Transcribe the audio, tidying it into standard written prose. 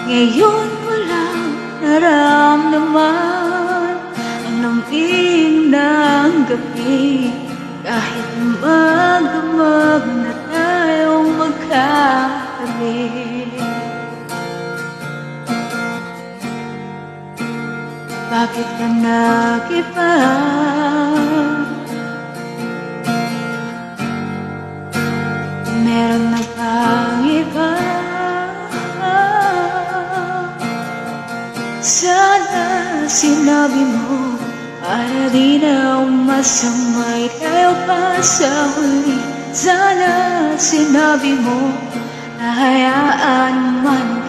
Ngayon walang naramdaman ang lamig ng gabi. Kahit magdamag na tayong magkatabi, bakit ka nag-iba? Meron na bang iba? Sana sinabi mo para di na masamay tayo pa sa huli. Sana sinabi mo na hayaan man